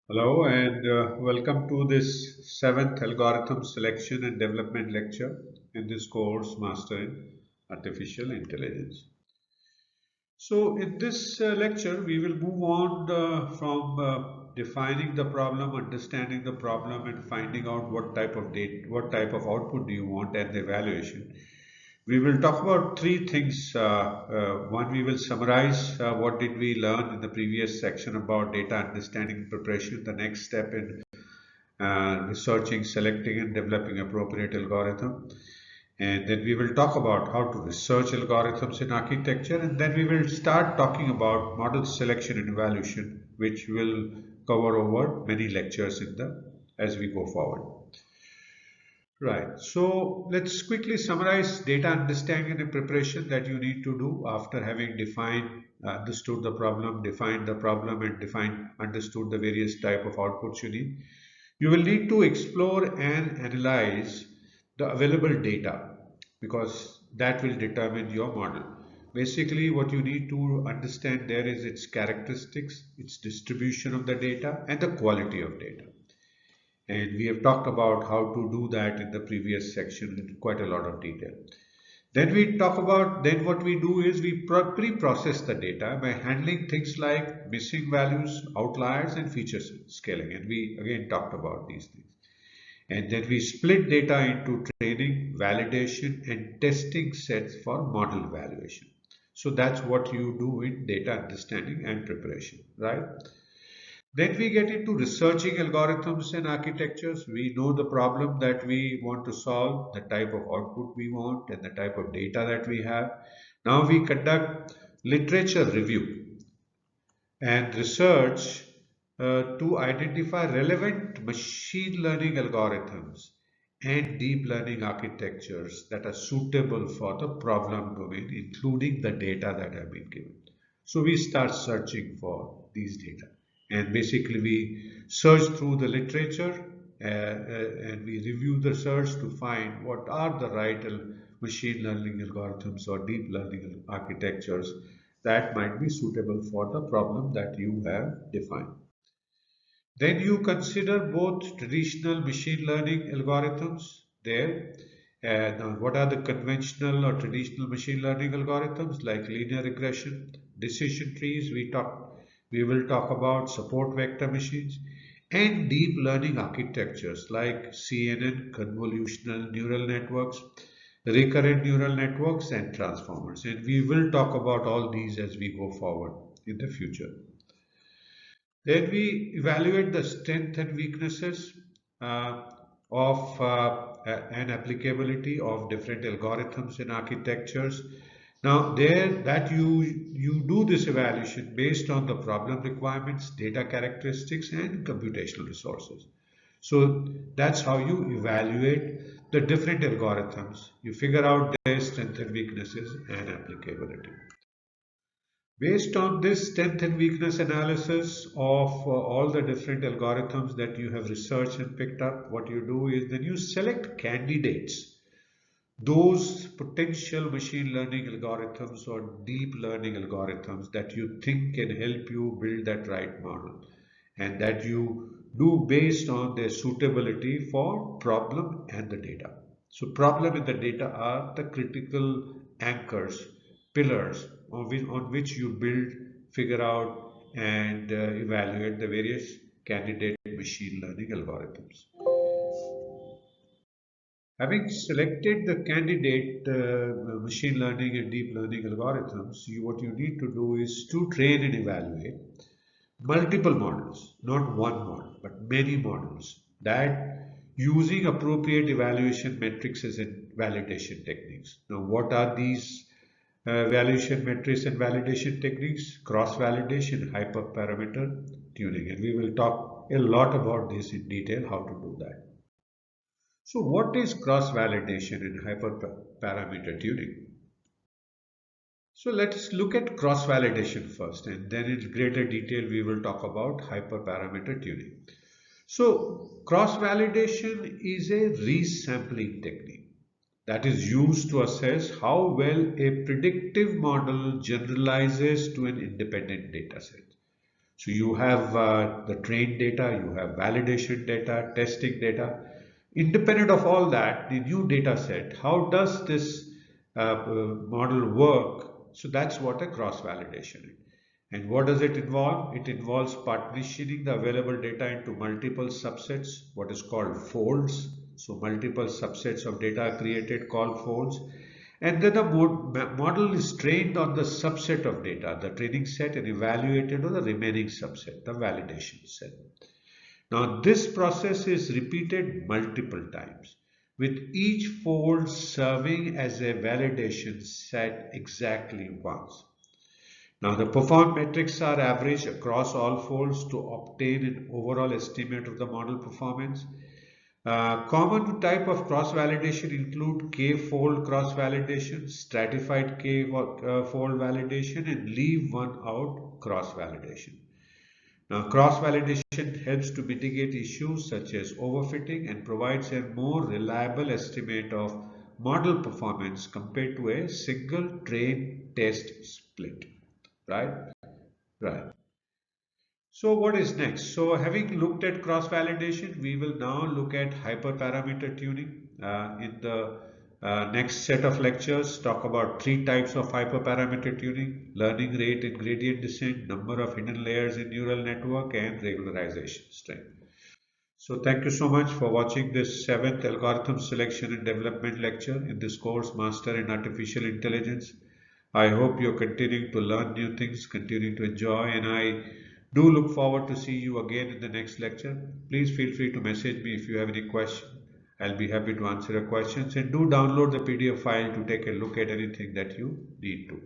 Hello and welcome to this seventh algorithm selection and development lecture in this course Mastering Artificial Intelligence. So in this lecture we will move on from defining the problem, understanding the problem and finding out what type of data, what type of output do you want and the evaluation. We will talk about three things. One, we will summarize what did we learn in the previous section about data understanding and preparation, the next step in researching, selecting and developing appropriate algorithm. And then we will talk about how to research algorithms in architecture. And then we will start talking about model selection and evaluation, which will cover over many lectures as we go forward. Right. So let's quickly summarize data understanding and preparation that you need to do after having understood the problem, defined the problem, and understood the various type of outputs you need. You will need to explore and analyze the available data because that will determine your model. Basically, what you need to understand there is its characteristics, its distribution of the data, and the quality of data. And we have talked about how to do that in the previous section in quite a lot of detail. Then what we do is we pre-process the data by handling things like missing values, outliers, and feature scaling. And we again talked about these things. And then we split data into training, validation, and testing sets for model evaluation. So that's what you do in data understanding and preparation, right? Then we get into researching algorithms and architectures. We know the problem that we want to solve, the type of output we want, and the type of data that we have. Now we conduct literature review and research to identify relevant machine learning algorithms and deep learning architectures that are suitable for the problem domain, including the data that have been given. So we start searching for these data. And basically, we search through the literature and we review the search to find what are the right machine learning algorithms or deep learning architectures that might be suitable for the problem that you have defined. Then you consider both traditional machine learning algorithms there. And what are the conventional or traditional machine learning algorithms like linear regression, decision trees? We will talk about support vector machines and deep learning architectures like CNN, convolutional neural networks, recurrent neural networks, and transformers. And we will talk about all these as we go forward in the future. Then we evaluate the strengths and weaknesses uh, of and applicability of different algorithms and architectures. Now, there that you do this evaluation based on the problem requirements, data characteristics, and computational resources. So that's how you evaluate the different algorithms. You figure out their strengths and weaknesses and applicability. Based on this strength and weakness analysis of all the different algorithms that you have researched and picked up, what you do is then you select candidates, those potential machine learning algorithms or deep learning algorithms that you think can help you build that right model and that you do based on their suitability for problem and the data. So problem and the data are the critical anchors, pillars on which you build, figure out and evaluate the various candidate machine learning algorithms. Having selected the candidate machine learning and deep learning algorithms, what you need to do is to train and evaluate multiple models, not one model, but many models that using appropriate evaluation metrics and validation techniques. Now, what are these evaluation metrics and validation techniques? Cross-validation, hyperparameter tuning, and we will talk a lot about this in detail, how to do that. So what is cross-validation and hyperparameter tuning? So let's look at cross-validation first, and then in greater detail we will talk about hyperparameter tuning. So cross-validation is a resampling technique that is used to assess how well a predictive model generalizes to an independent data set. So you have the trained data, you have validation data, testing data. Independent of all that, the new data set, how does this model work? So that's what a cross-validation is. And what does it involve? It involves partitioning the available data into multiple subsets, what is called folds. So multiple subsets of data are created called folds. And then the model is trained on the subset of data, the training set, and evaluated on the remaining subset, the validation set. Now, this process is repeated multiple times, with each fold serving as a validation set exactly once. Now, the performance metrics are averaged across all folds to obtain an overall estimate of the model performance. Common type of cross-validation include k-fold cross-validation, stratified k-fold validation, and leave one out cross-validation. Now, cross-validation helps to mitigate issues such as overfitting and provides a more reliable estimate of model performance compared to a single train test split. Right? Right. So what is next? So having looked at cross-validation, we will now look at hyperparameter tuning. In the next set of lectures, talk about three types of hyperparameter tuning: learning rate and gradient descent, number of hidden layers in neural network, and regularization strength. So thank you so much for watching this seventh algorithm selection and development lecture in this course, Master in Artificial Intelligence. I hope you're continuing to learn new things, continuing to enjoy, and I do look forward to see you again in the next lecture. Please feel free to message me if you have any question. I'll be happy to answer your questions, and do download the PDF file to take a look at anything that you need to.